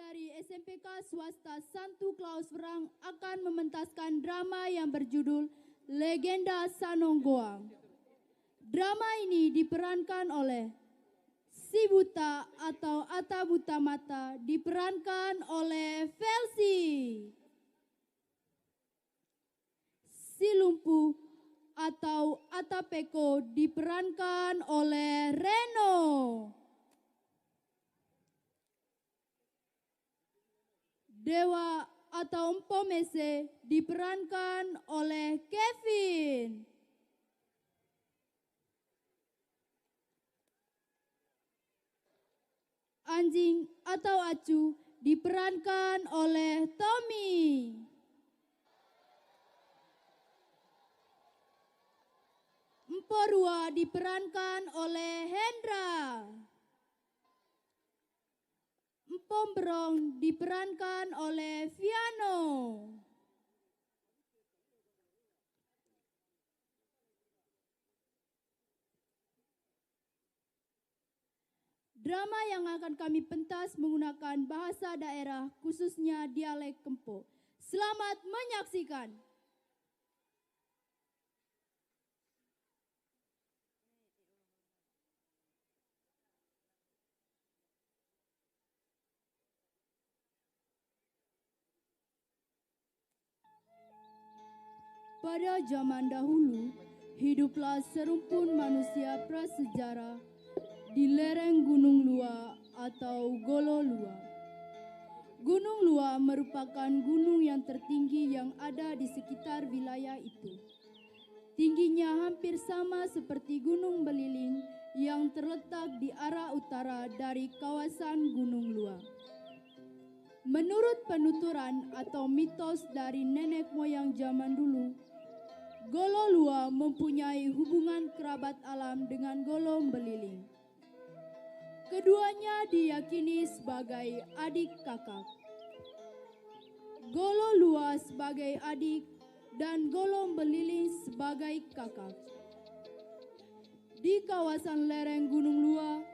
dari SMPK Swasta Santo Claus Verang akan mementaskan drama yang berjudul Legenda Sanong Goang. Drama ini diperankan oleh Si Buta atau Ata Buta Mata diperankan oleh Felsi. Si Lumpuh atau Ata Peko diperankan oleh Reno. Dewa atau Empo Mese diperankan oleh Kevin. Anjing atau Acu diperankan oleh Tommy. Empo Rua diperankan oleh Hendra. Empom Berong diperankan oleh Viano. Drama yang akan kami pentas menggunakan bahasa daerah khususnya dialek Kempo. Selamat menyaksikan. Pada zaman dahulu, hiduplah serumpun manusia prasejarah di lereng Gunung Lua atau Golo Lua. Gunung Lua merupakan gunung yang tertinggi yang ada di sekitar wilayah itu. Tingginya hampir sama seperti Gunung Beliling yang terletak di arah utara dari kawasan Gunung Lua. Menurut penuturan atau mitos dari nenek moyang zaman dulu, Golo Lua mempunyai hubungan kerabat alam dengan Golo Beliling. Keduanya diyakini sebagai adik kakak. Golo Lua sebagai adik dan Golo Beliling sebagai kakak. Di kawasan lereng Gunung Lua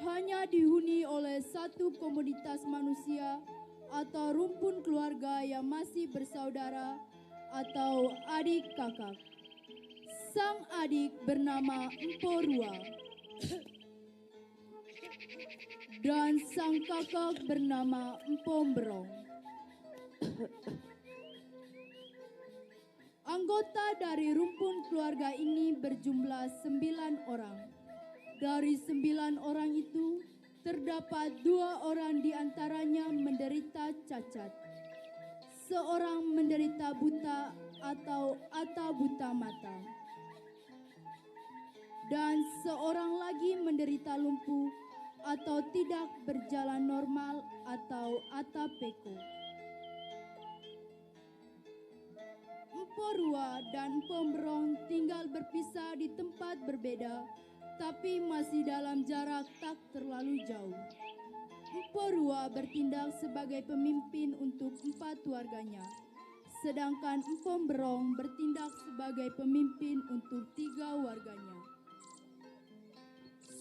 hanya dihuni oleh satu komunitas manusia atau rumpun keluarga yang masih bersaudara atau adik kakak. Sang adik bernama Empo Rua dan sang kakak bernama Empom Berong. Anggota dari rumpun keluarga ini berjumlah 9 orang. Dari 9 orang itu, terdapat 2 orang diantaranya menderita cacat. Seorang menderita buta atau Ata Buta Mata. Dan seorang lagi menderita lumpuh atau tidak berjalan normal atau Ata Peko. Empo Rua dan Empom Berong tinggal berpisah di tempat berbeda, tapi masih dalam jarak tak terlalu jauh. Empo Rua bertindak sebagai pemimpin untuk 4 warganya, sedangkan Empom Berong bertindak sebagai pemimpin untuk 3 warganya.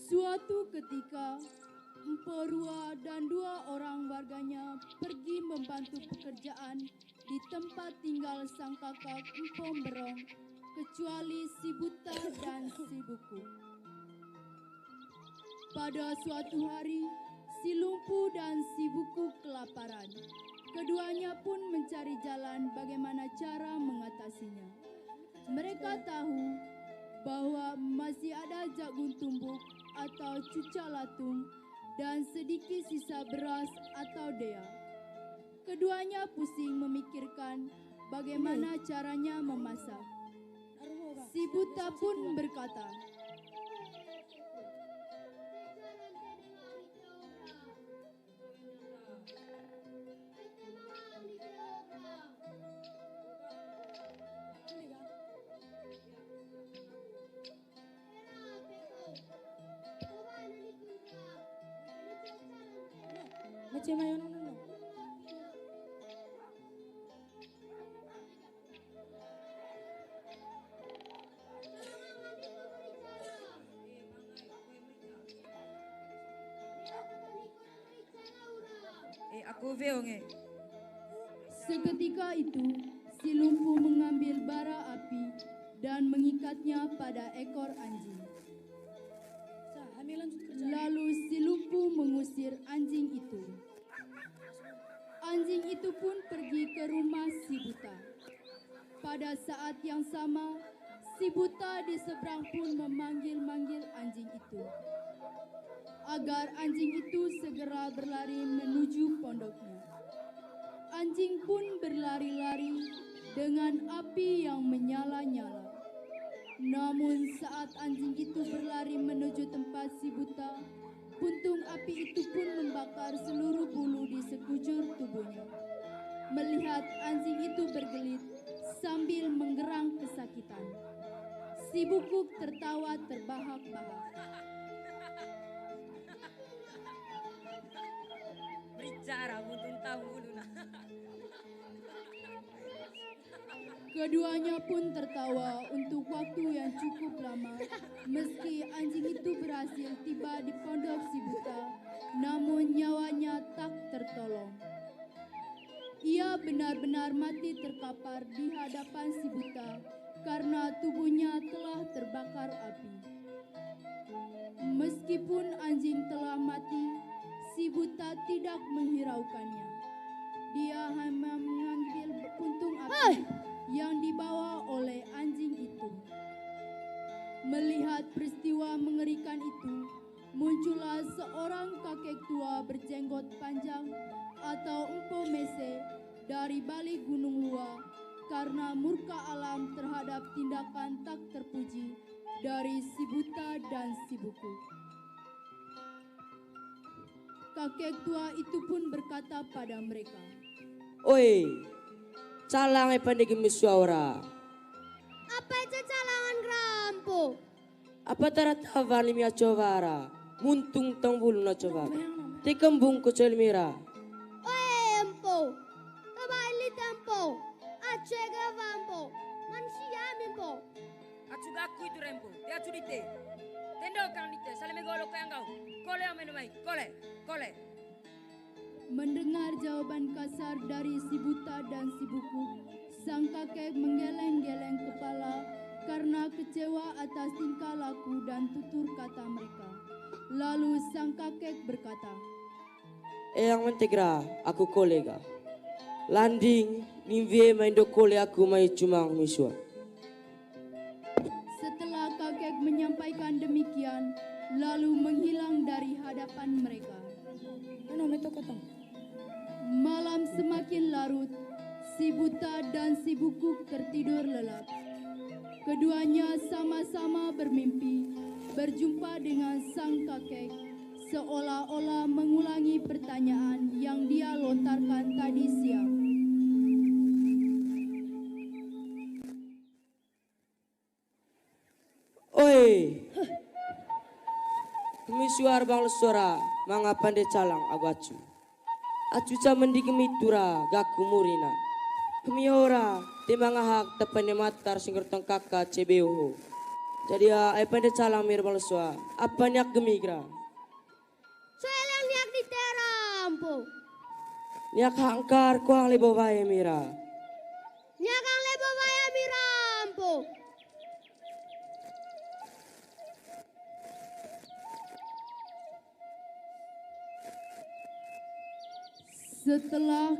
Suatu ketika, Empo Rua dan 2 orang warganya pergi membantu pekerjaan di tempat tinggal sang kakak Empom Berong, kecuali si Buta dan si Buku. Pada suatu hari, si Lumpuh dan si Buku kelaparan. Keduanya pun mencari jalan bagaimana cara mengatasinya. Mereka tahu bahwa masih ada jagung tumbuk atau cuca latung dan sedikit sisa beras atau dea. Keduanya pusing memikirkan bagaimana caranya memasak. Si Buta pun berkata, Macam mana no? Aku veonge. Seketika itu, si lumpuh mengambil bara api dan mengikatnya pada ekor anjing. Kami lanjut kerja. Lalu si lumpuh mengusir anjing itu. Anjing itu pun pergi ke rumah si buta. Pada saat yang sama, si buta di seberang pun memanggil-manggil anjing itu, agar anjing itu segera berlari menuju pondoknya. Anjing pun berlari-lari dengan api yang menyala-nyala. Namun saat anjing itu berlari menuju tempat si buta, puntung api itu pun membakar seluruh bulu di sekujur tubuhnya. Melihat anjing itu bergelit sambil menggerang kesakitan, si bukuk tertawa terbahak-bahak. Bicara buntung tahu bulu nah. Keduanya pun tertawa untuk waktu yang cukup lama. Meski anjing itu berhasil tiba di pondok si buta, namun nyawanya tak tertolong. Ia benar-benar mati terkapar di hadapan si buta karena tubuhnya telah terbakar api. Meskipun anjing telah mati, si buta tidak menghiraukannya. Dia hanya mengambil puntung api yang dibawa oleh anjing itu. Melihat peristiwa mengerikan itu, muncullah seorang kakek tua berjenggot panjang atau Empo Mese dari balik gunung Lua karena murka alam terhadap tindakan tak terpuji dari si buta dan si buku. Kakek tua itu pun berkata pada mereka, "Oi, calang pandai misuara. Apa itu calangan gerampo? Apa taratava ni mia covara? Muntung tang bulu na cova. Te kembung ko celmira. Oe empo, kabali tempo, acega vampo, manusia mimpo. Atsuga aku itu rempo. Dia dite. Tendo kang dite. Salame golo kang kau. Kole amenumai. Kole. Mendengar jawaban kasar dari si buta dan si buku, sang kakek menggeleng-geleng kepala karena kecewa atas tingkah laku dan tutur kata mereka. Lalu sang kakek berkata, Eyang mentegra, aku kolega. Landing, nimve main do kole aku mai cumang misua. Setelah kakek menyampaikan demikian, lalu menghilang dari hadapan mereka. Malam semakin larut, si buta dan si bukuk tertidur lelap. Keduanya sama-sama bermimpi berjumpa dengan sang kakek, seolah-olah mengulangi pertanyaan yang dia lontarkan tadi siang. Oi, misuar bang lesora, mangapan de calang agacu. Acuca mendigemi tura gaku murina. Kemiora timangahak tepane matar singgertong kakak CBO. Jadi epande calang mir bang lesora. Apa nyak gemigra? Soalnya niak di terampo, Nyak hangkar kuang lebo bae mira. niak ang lebo baya mirampo. Setelah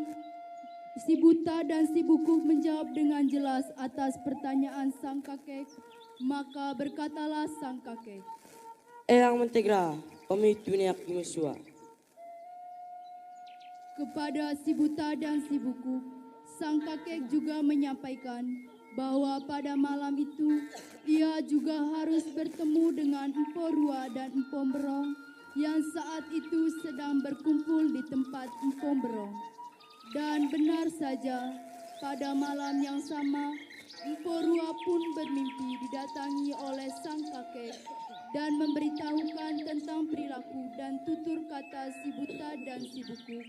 si buta dan si bukuk menjawab dengan jelas atas pertanyaan sang kakek, maka berkatalah sang kakek, Eyang mentegra, pemitu niak misua. kepada si buta dan si bukuk, sang kakek juga menyampaikan bahwa pada malam itu ia juga harus bertemu dengan Empo Rua dan Empo Berong yang saat itu sedang berkumpul di tempat Empo Berong. Dan benar saja, pada malam yang sama, Empo Rua pun bermimpi didatangi oleh sang kakek dan memberitahukan tentang perilaku dan tutur kata si buta dan si buku,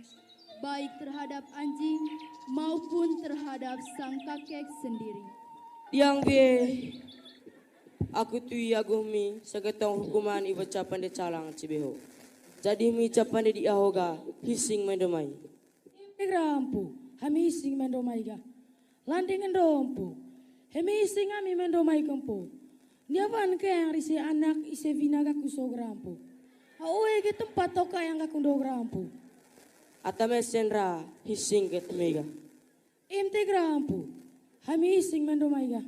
baik terhadap anjing maupun terhadap sang kakek sendiri. Yang be, aku tu agumi segetong hukuman ibu capan de calang cibeho. Jadi mi capan de diahoga hising mendemai. Negrampu, hami ising mendo maiga. Landing endompu, hemi ising ami mendo mai kempo. Niavan ke yang risi anak ise vinaga kusogrampu. Awe ke tempat toka yang kakundo grampu. Atame senra hising ket mega. Imte grampu, hami ising mendo maiga.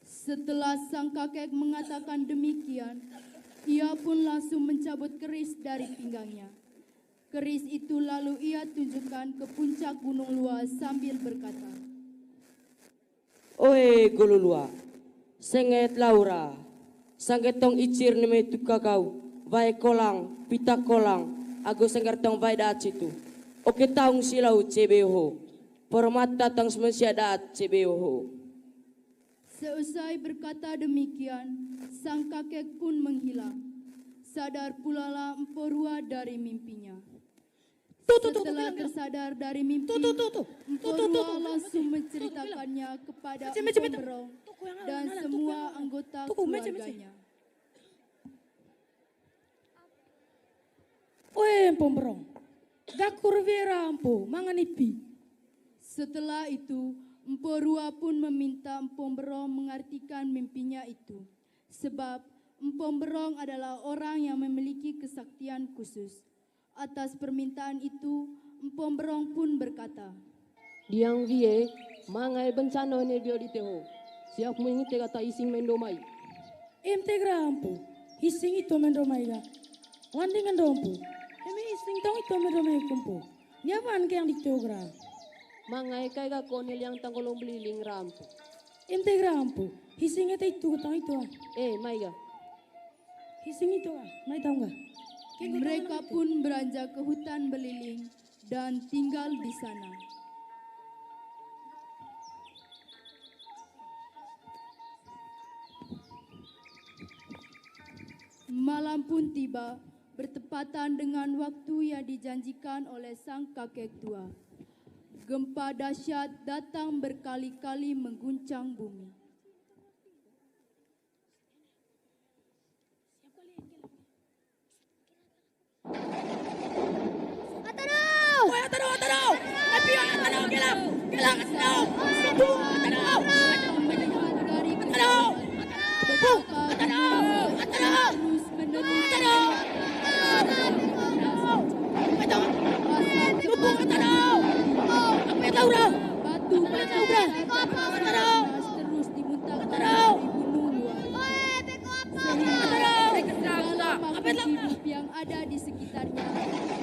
Setelah sang kakek mengatakan demikian, ia pun langsung mencabut keris dari pinggangnya. Keris itu lalu ia tunjukkan ke puncak gunung luas sambil berkata, Oe golulua, senget laura, sanggetong icir neme tukakau, vai kolang, pita kolang, ago sanggertong vai dacitu. Oke taung silau cebeho, permata tang semensia daat cebeho. Seusai berkata demikian, sang kakek pun menghilang. Sadar pula lah Empu Rua dari mimpinya. Setelah tersadar dari mimpi, Empu Rua langsung menceritakannya kepada Empu Berong dan semua anggota keluarganya. Oe Empu gakur vera Empu, manganipi. Setelah itu, Empu Rua pun meminta Empu Berong mengartikan mimpinya itu. Sebab Empu Berong adalah orang yang memiliki kesaktian khusus. Atas permintaan itu, Empu Berong pun berkata, Diang vie, mangai bencana ne bio diteho. Siap mengite kata ising mendomai. Imte grampu, ising itu mendo maiga. Landing endompu, hemi ising tong itu mendo mai kumpu. Niavan ke yang diteogra. Mangai kai ga konil yang tangkolong beliling rampu. Imte grampu, ising itu tong itu ah. Maiga. Ising itu ah, mai tahu nggak? mereka pun beranjak ke hutan beliling dan tinggal di sana. Malam pun tiba, bertepatan dengan waktu yang dijanjikan oleh sang kakek tua. Gempa dahsyat datang berkali-kali mengguncang bumi. Atanau! Atanau! Tapi Atanau, gelang! Atanau! Atanau! Terus menerus. Batu terus dimuntahkan dari gunung luar. Segala makhluk hidup yang ada di sekitarnya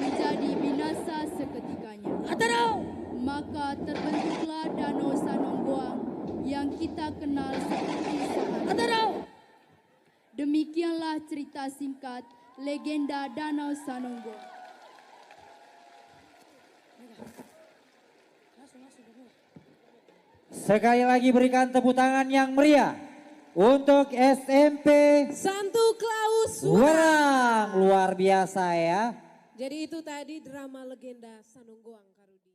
menjadi binasa seketikanya. Maka terbentuklah Danau Sanonggoang yang kita kenal seperti sekarang. Demikianlah cerita singkat legenda Danau Sanonggoang. Sekali lagi berikan tepuk tangan yang meriah untuk SMP Santo Klaus Werang. Luar biasa ya. Jadi itu tadi drama legenda Sanonggoang Karudi.